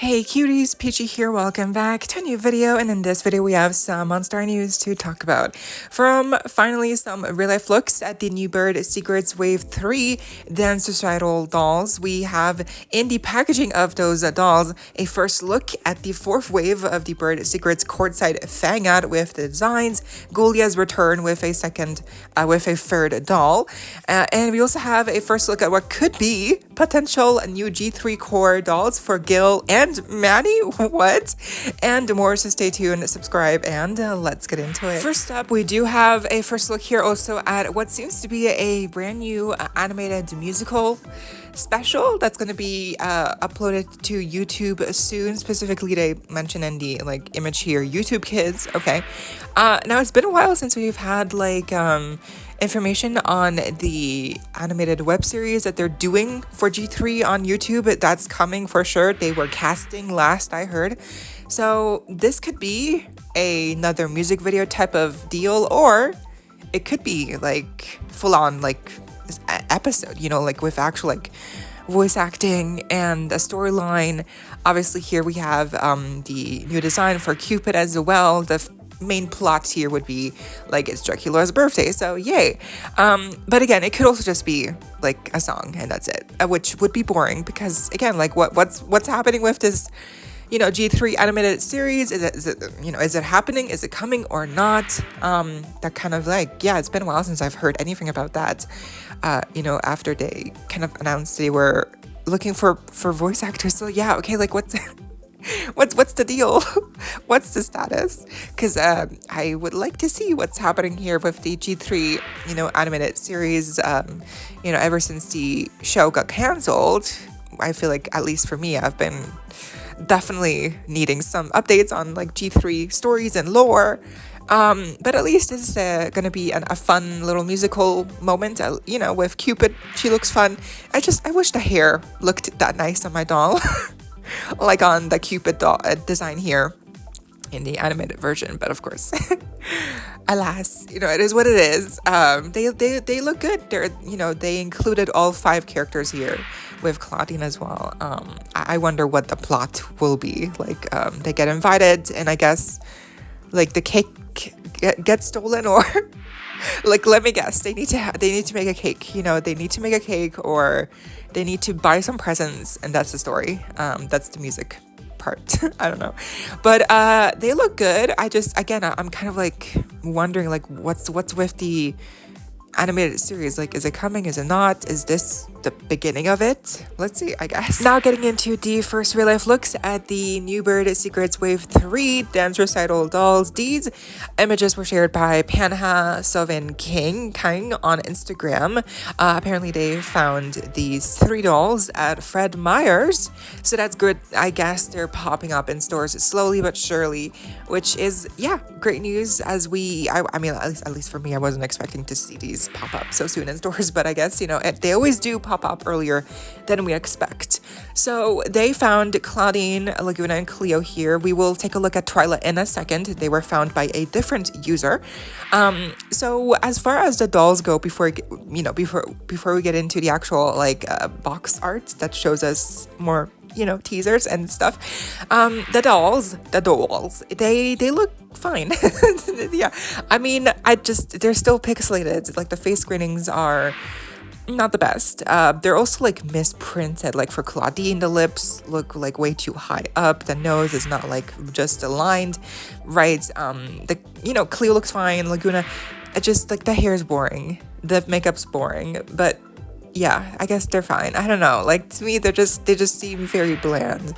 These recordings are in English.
Hey cuties, PeachY here, welcome back to a new video, and in this video we have some Monster news to talk about. From finally some real-life looks at the New Bird Secrets Wave 3 Dance Recital dolls, we have in the packaging of those dolls a first look at the fourth wave of the Bird Secrets courtside fang out with the designs, Ghoulia's return with a third doll, and we also have a first look at what could be potential new G3 core dolls for Gil and Manny, what? And more, so stay tuned, subscribe, and let's get into it. First up, we do have a first look here also at what seems to be a brand new animated musical special that's going to be uploaded to YouTube soon. Specifically, they mention in the image here, YouTube Kids. Okay, now it's been a while since we've had information on the animated web series that they're doing for G3 on YouTube. That's coming for sure. They were casting last I heard. So this could be another music video type of deal, or it could be full on episode, with actual voice acting and a storyline. Obviously here we have the new design for Cupid as well. The main plot here would be it's Dracula's birthday, so yay. But again, it could also just be a song and that's it, which would be boring because again, what's happening with this G3 animated series? Is it happening? Is it coming or not? That kind of it's been a while since I've heard anything about that. After they kind of announced they were looking for voice actors, so yeah, okay, what's the deal? What's the status? Because I would like to see what's happening here with the G3 animated series. Ever since the show got canceled, I feel like, at least for me, I've been definitely needing some updates on G3 stories and lore. But at least it's gonna be a fun little musical moment, with Cupid. She looks fun. I wish the hair looked that nice on my doll. On the Cupid doll design here in the animated version, but of course, alas, it is what it is. They look good. They included all 5 characters here with Clawdeen as well. I wonder what the plot will be. They get invited, and I guess the cake gets stolen, or let me guess, they need to make a cake. They need to make a cake, or they need to buy some presents, and that's the story. That's the music part. I don't know, but they look good. I'm kind of wondering what's with the animated series. Is it coming? Is it not? Is this the beginning of it? Let's see, I guess. Now getting into the first real life looks at the New Bird Secrets Wave 3 Dance Recital dolls. These images were shared by Panha Sovin Kang on Instagram. Apparently they found these 3 dolls at Fred Meyer's, so that's good. I guess they're popping up in stores slowly but surely, which is great news. As I mean, at least for me, I wasn't expecting to see these pop up so soon in stores, but I guess they always do pop up earlier than we expect. So they found Cleo, Lagoona, and Cleo here. We will take a look at Twyla in a second. They were found by a different user. So as far as the dolls go, before we get into the actual box art that shows us more teasers and stuff, the dolls, they look fine. Yeah, I mean, they're still pixelated. The face screenings are not the best. They're also misprinted. For Clawdeen, the lips look way too high up. The nose is not just aligned right. Cleo looks fine. Lagoona, the hair is boring. The makeup's boring, but yeah, I guess they're fine. I don't know. To me, they just seem very bland.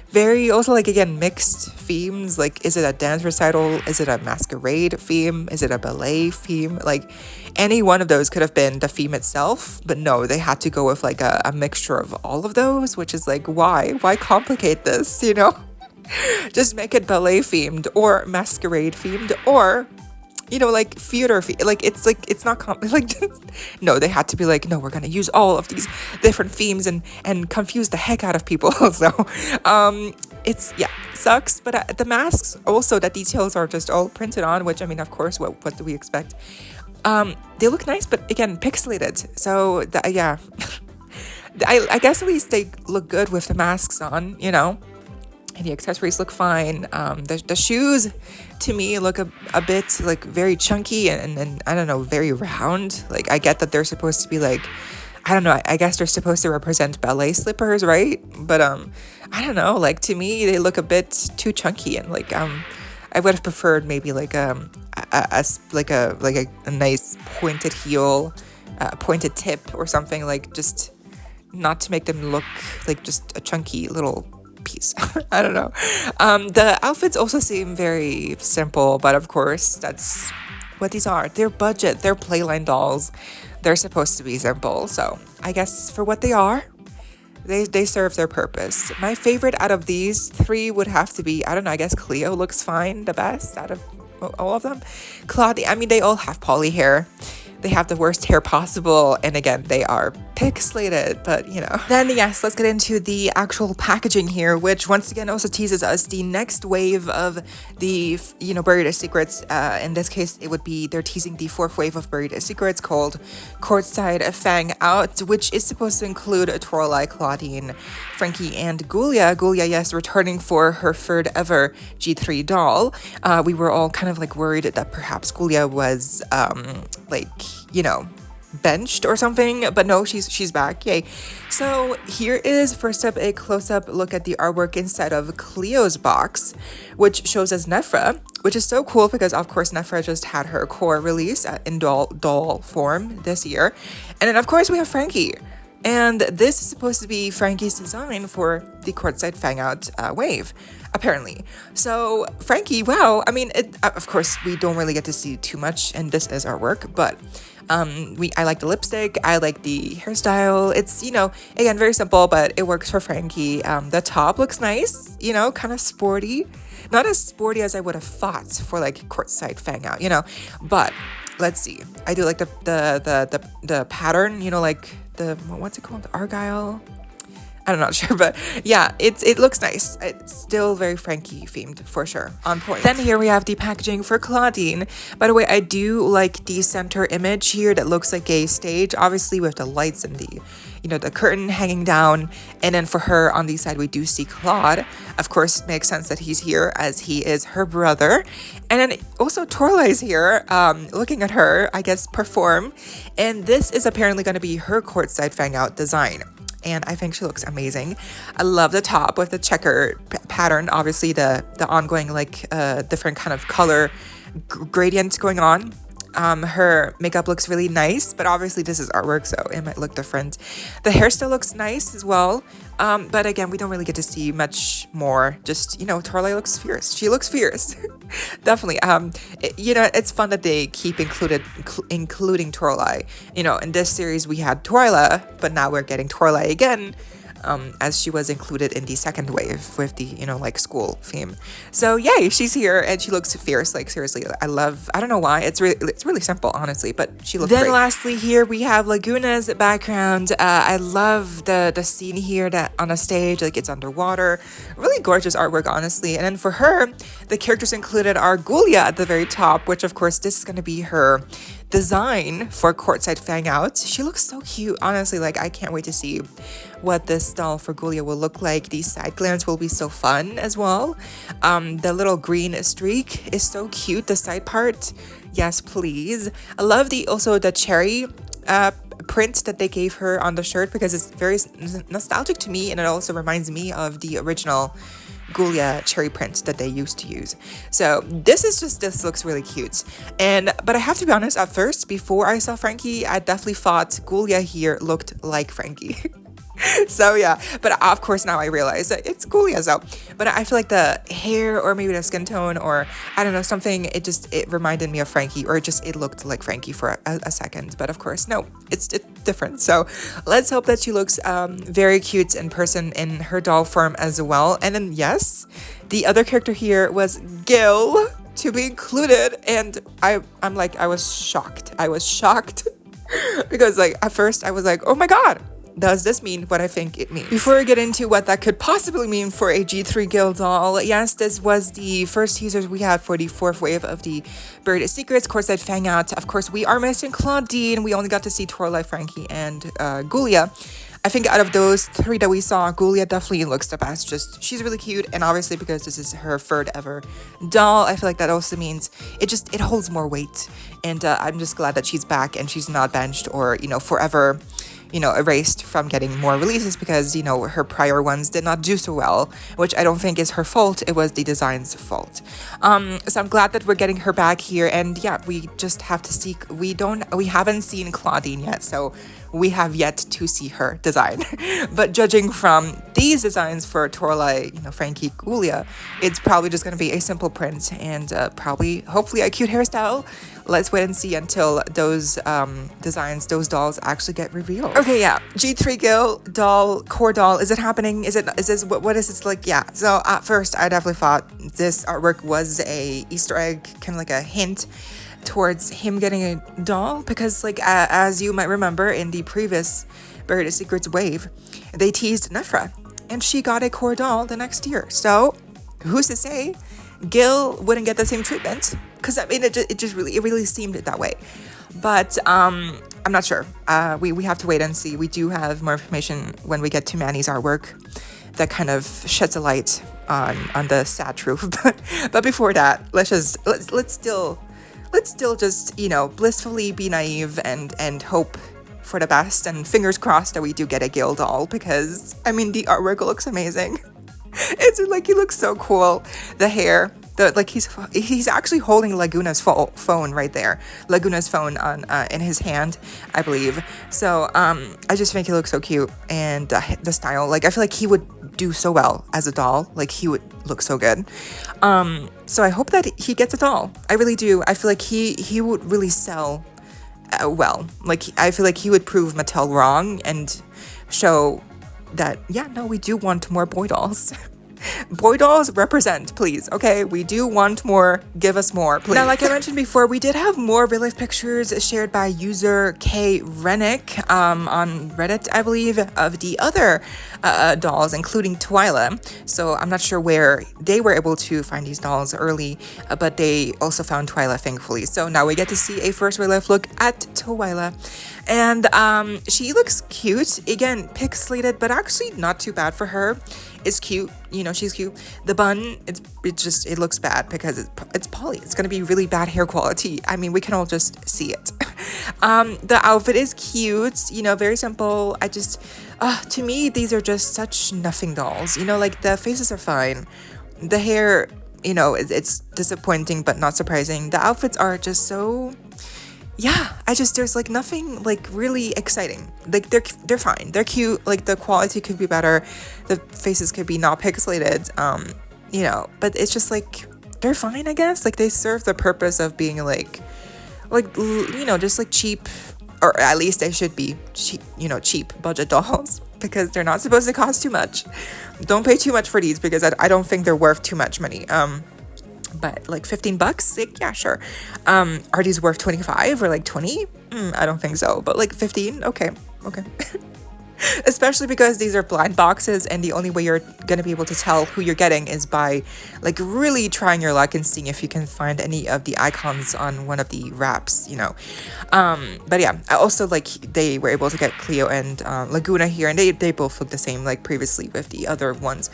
Very also again, mixed themes. Is it a dance recital? Is it a masquerade theme? Is it a ballet theme? Any one of those could have been the theme itself, but no, they had to go with a mixture of all of those, which is why complicate this? Just make it ballet themed or masquerade themed, or theater it's not no, they had to be no, we're gonna use all of these different themes and confuse the heck out of people. So it's sucks, but the masks also, the details are just all printed on, which I mean, of course, what do we expect? They look nice, but again, pixelated, so I guess at least they look good with the masks on. And the accessories look fine. The shoes, to me, look a bit like very chunky and I don't know, very round. Like, I get that they're supposed to be like, I don't know, I guess they're supposed to represent ballet slippers, right? But I don't know, like, to me they look a bit too chunky, and like I would have preferred maybe like like a nice pointed heel, pointed tip or something, like, just not to make them look like just a chunky little piece. I don't know. The outfits also seem very simple, but of course that's what these are. They're budget, they're playline dolls. They're supposed to be simple, so I guess for what they are, they serve their purpose. My favorite out of these three would have to be, I don't know, I guess Cleo looks fine, the best out of all of them. Clawdeen, I mean, they all have poly hair. They have the worst hair possible, and again, they are pixelated, but you know. Then yes, let's get into the actual packaging here, which once again also teases us the next wave of the, you know, Buried Secrets. In this case, it would be, they're teasing the fourth wave of Buried Secrets called Courtside Fang Out, which is supposed to include Toralei, Clawdeen, Frankie, and Ghoulia. Ghoulia, yes, returning for her third ever G3 doll. We were all kind of like worried that perhaps Ghoulia was like, you know, benched or something, but no, she's back. Yay. So here is first up a close-up look at the artwork inside of Cleo's box, which shows us Nephra, which is so cool because of course Nephra just had her core release in doll form this year. And then of course we have Frankie, and this is supposed to be Frankie's design for the Courtside Fang Out wave, apparently. So Frankie, wow, I mean, of course we don't really get to see too much, and this is artwork, but I like the lipstick, I like the hairstyle. It's, you know, again, very simple, but it works for Frankie. The top looks nice, you know, kind of sporty. Not as sporty as I would have thought for like Courtside Fang Out, you know, but let's see. I do like the pattern, you know, like the, what's it called? Argyle? I'm not sure, but yeah, it looks nice. It's still very Frankie themed for sure. On point. Then here we have the packaging for Clawdeen. By the way, I do like the center image here that looks like a stage, obviously with the lights and the, you know, the curtain hanging down. And then for her on the side, we do see Claude. Of course, makes sense that he's here as he is her brother. And then also Toralei's here, looking at her, I guess, perform. And this is apparently going to be her Courtside Fang Out design. And I think she looks amazing. I love the top with the checker pattern. Obviously, the ongoing, like, different kind of color gradient going on. Her makeup looks really nice, but obviously this is artwork, so it might look different. The hairstyle looks nice as well, but again, we don't really get to see much more. Just, you know, Toralei looks fierce. She looks fierce. Definitely. You know, it's fun that they keep including Toralei. You know, in this series we had Twyla, but now we're getting Toralei again. As she was included in the second wave with the, you know, like school theme. So yay, she's here and she looks fierce. Like seriously, I don't know why. It's really simple, honestly, but she looks great. Then lastly here we have Lagoona's background. I love the scene here that on a stage, like it's underwater. Really gorgeous artwork, honestly. And then for her, the characters included are Ghoulia at the very top, which of course this is going to be her design for Courtside Fang Out. She looks so cute, honestly. Like I can't wait to see what this doll for Ghoulia will look like. These side glands will be so fun as well. The little green streak is so cute. The side part, yes please. I love also the cherry print that they gave her on the shirt because it's very nostalgic to me, and it also reminds me of the original Ghoulia cherry print that they used to use. So this looks really cute. But I have to be honest, at first, before I saw Frankie, I definitely thought Ghoulia here looked like Frankie. So yeah, but of course now I realize that it's Ghoulia. So, but I feel like the hair or maybe the skin tone or I don't know, something, it reminded me of Frankie, or it looked like Frankie for a second. But of course, no, it's different. So let's hope that she looks very cute in person in her doll form as well. And then yes, the other character here was Gil to be included, and I was shocked. I was shocked because like at first I was like, oh my god, does this mean what I think it means? Before we get into what that could possibly mean for a G3 Gil Doll, yes, this was the first teasers we had for the 4th wave of the Bird Secrets Course that Fang Out. Of course, we are missing Clawdeen. We only got to see Toralei, Frankie, and Ghoulia. I think out of those 3 that we saw, Ghoulia definitely looks the best. Just, she's really cute, and obviously because this is her 3rd ever doll, I feel like that also means it holds more weight. And I'm just glad that she's back and she's not benched or, you know, forever, you know, erased from getting more releases because, you know, her prior ones did not do so well, which I don't think is her fault. It was the design's fault. So I'm glad that we're getting her back here, and yeah, we just have to see. We haven't seen Clawdeen yet, so we have yet to see her design. But judging from these designs for Toralei, you know, Frankie, Ghoulia, it's probably just going to be a simple print and probably, hopefully, a cute hairstyle. Let's wait and see until those designs, those dolls actually get revealed. Okay, yeah, G3 Gil Doll, core doll, is it happening? Is this, what is this like? Yeah, so at first I definitely thought this artwork was a Easter egg, kind of like a hint towards him getting a doll, because like as you might remember in the previous Buried Secrets wave, they teased Nefra and she got a core doll the next year. So who's to say Gil wouldn't get the same treatment? Because I mean it really seemed that way. But I'm not sure. We have to wait and see. We do have more information when we get to Manny's artwork that kind of sheds a light on the sad truth. But before that, let's still just, you know, blissfully be naive and hope for the best, and fingers crossed that we do get a Gil doll, because I mean the artwork looks amazing. It's like he looks so cool. The hair, like he's actually holding Lagoona's phone right there. Lagoona's phone on in his hand, I believe. So I just think he looks so cute, and the style, like I feel like he would do so well as a doll. Like he would look so good. So I hope that he gets a doll. I really do. I feel like he would really sell well. Like I feel like he would prove Mattel wrong and show that, yeah, no, we do want more boy dolls. Boy dolls represent, please. Okay, we do want more. Give us more, please. Now, like I mentioned before, we did have more real life pictures shared by user Kayrenik on Reddit, I believe, of the other dolls, including Twyla. So I'm not sure where they were able to find these dolls early, but they also found Twyla, thankfully. So now we get to see a first real life look at Twyla. And she looks cute. Again, pixelated, but actually not too bad for her. It's cute, you know, she's cute. The bun, it looks bad because it's poly. It's gonna be really bad hair quality. I mean, we can all just see it. The outfit is cute, you know, very simple. To me, these are just such nothing dolls. You know, like the faces are fine. The hair, you know, it's disappointing but not surprising. The outfits are just so, yeah, there's like nothing like really exciting. Like they're fine. They're cute. Like the quality could be better. The faces could be not pixelated. You know, but it's just like they're fine, I guess. Like they serve the purpose of being like you know, just like cheap, or at least they should be cheap, you know, cheap budget dolls, because they're not supposed to cost too much. Don't pay too much for these, because I don't think they're worth too much money. But like $15, like, yeah, sure. Are these worth 25 or like 20? I don't think so, but like 15, okay. Especially because these are blind boxes, and the only way you're gonna be able to tell who you're getting is by like really trying your luck and seeing if you can find any of the icons on one of the wraps, you know. But yeah, I also like they were able to get Cleo and Lagoona here, and they both look the same like previously with the other ones.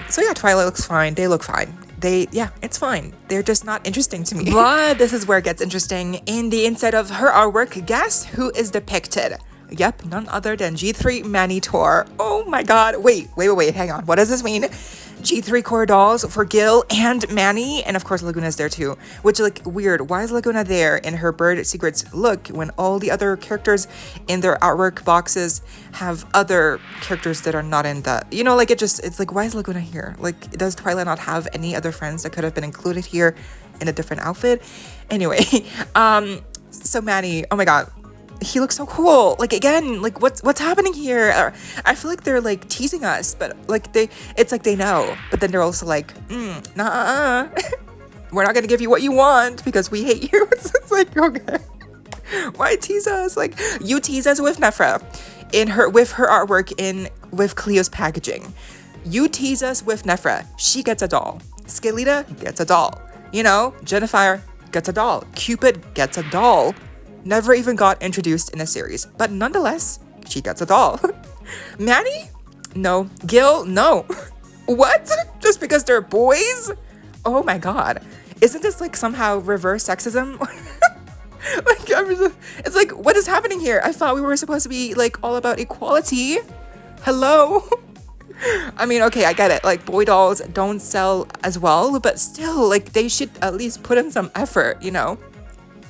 So yeah, Twilight looks fine. They look fine. Yeah, it's fine. They're just not interesting to me. But this is where it gets interesting. In the inside of her artwork, guess who is depicted? Yep, none other than G3 Manny Doll. Oh my god. Wait, hang on. What does this mean? G3 core dolls for Gil and Manny, and of course Lagoona's there too, which like weird. Why is Lagoona there in her Bird Secrets look when all the other characters in their artwork boxes have other characters that are not in the, you know, like it's like, why is Lagoona here? Like, does Twilight not have any other friends that could have been included here in a different outfit? Anyway, so Manny, oh my god, he looks so cool. Like, again, like what's happening here? I feel like they're like teasing us, but like it's like they know, but then they're also like, nah, we're not gonna give you what you want because we hate you. It's like, okay, why tease us? Like, you tease us with Nefra. with her artwork with Cleo's packaging. You tease us with Nefra, she gets a doll. Skelita gets a doll. You know, Jennifer gets a doll. Cupid gets a doll. Never even got introduced in a series, but nonetheless, she gets a doll. Manny? No. Gil? No. What? Just because they're boys? Oh my god. Isn't this like somehow reverse sexism? Like, it's like, what is happening here? I thought we were supposed to be like all about equality. Hello? I mean, okay, I get it. Like, boy dolls don't sell as well, but still, like, they should at least put in some effort, you know?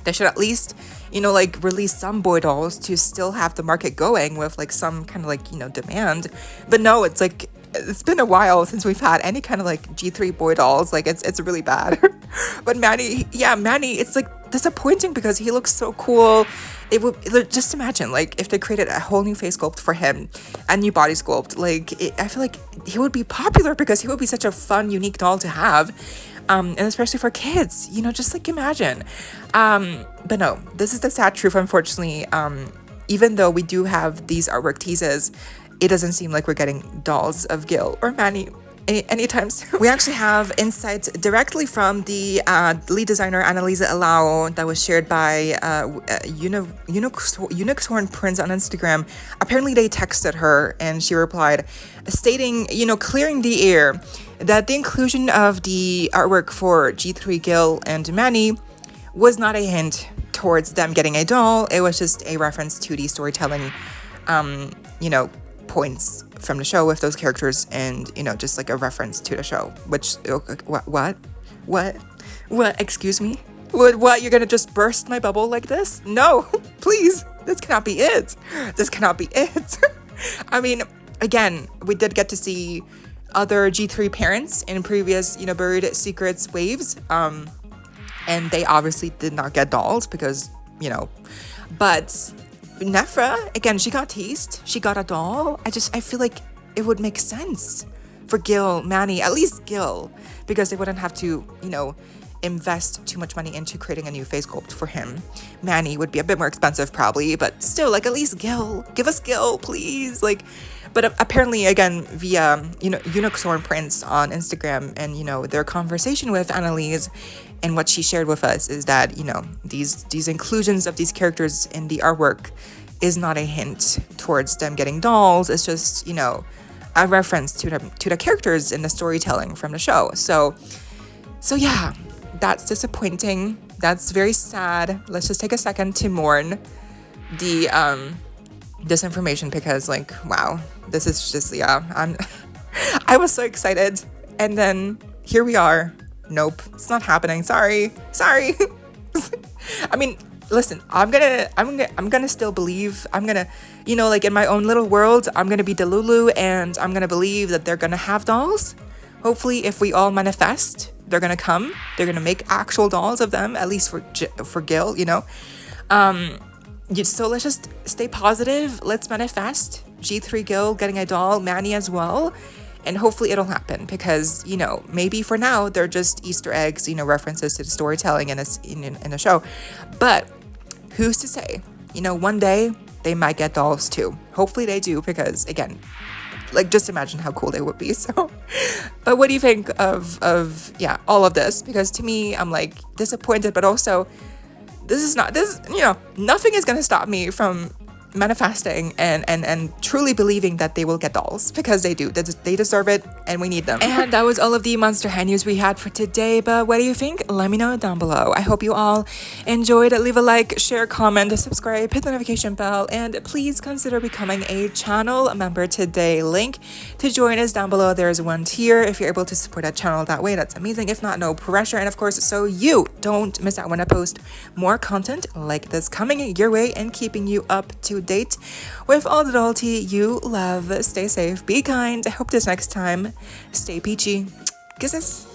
They should at least, you know, like, release some boy dolls to still have the market going with, like, some kind of, like, you know, demand. But no, it's like, it's been a while since we've had any kind of, like, G3 boy dolls. Like, it's really bad. But Manny, it's, like, disappointing because he looks so cool. It would just imagine, like, if they created a whole new face sculpt for him, a new body sculpt, like, I feel like he would be popular because he would be such a fun, unique doll to have, and especially for kids, you know, just like imagine. But no, this is the sad truth, unfortunately. Even though we do have these artwork teases, it doesn't seem like we're getting dolls of Gil or Manny anytime soon. We actually have insights directly from the lead designer Annalisa Alao that was shared by Unicorn Prince on Instagram. Apparently they texted her and she replied, stating, you know, clearing the air, that the inclusion of the artwork for G3 Gil and Manny was not a hint towards them getting a doll. It was just a reference to the storytelling, you know, points from the show with those characters, and, you know, just like a reference to the show. Which, what, excuse me, what, you're gonna just burst my bubble like this? No, please, this cannot be it. I mean, again, we did get to see other G3 parents in previous, you know, Buried Secrets waves, and they obviously did not get dolls because, you know, but Nefra, again, she got teased. She got a doll. I feel like it would make sense for Gil, Manny, at least Gil, because they wouldn't have to, you know, invest too much money into creating a new face sculpt for him. Manny would be a bit more expensive probably, but still, like, at least Gil. Give us Gil, please. Like, but apparently, again, via, you know, Unicorn Prince on Instagram and, you know, their conversation with Annalise, and what she shared with us is that, you know, these inclusions of these characters in the artwork is not a hint towards them getting dolls. It's just, you know, a reference to the characters in the storytelling from the show. So yeah, that's disappointing. That's very sad. Let's just take a second to mourn the this information, because, like, wow, this is just, yeah, I was so excited, and then here we are. Nope, it's not happening. Sorry. I mean, listen, I'm gonna still believe. I'm gonna, you know, like, in my own little world, I'm gonna be Delulu, and I'm gonna believe that they're gonna have dolls. Hopefully, if we all manifest, they're gonna come. They're gonna make actual dolls of them, at least for Gil, you know. So let's just stay positive. Let's manifest G3 Gil getting a doll, Manny as well. And hopefully it'll happen, because, you know, maybe for now they're just Easter eggs, you know, references to the storytelling in the show. But who's to say? You know, one day they might get dolls too. Hopefully they do, because, again, like, just imagine how cool they would be. So, but what do you think of yeah, all of this? Because to me, I'm like disappointed, but also this, you know, nothing is gonna stop me from manifesting and truly believing that they will get dolls, because they do. They deserve it, and we need them. And that was all of the Monster High news we had for today, but what do you think? Let me know down below. I hope you all enjoyed. Leave a like, share, comment, subscribe, hit the notification bell, and please consider becoming a channel member today. Link to join us down below. There's one tier. If you're able to support that channel that way, that's amazing. If not, no pressure. And of course, so you don't miss out when I post more content like this coming your way and keeping you up to date with all the doll tea you love. Stay safe, be kind. I hope this next time. Stay peachy. Kisses.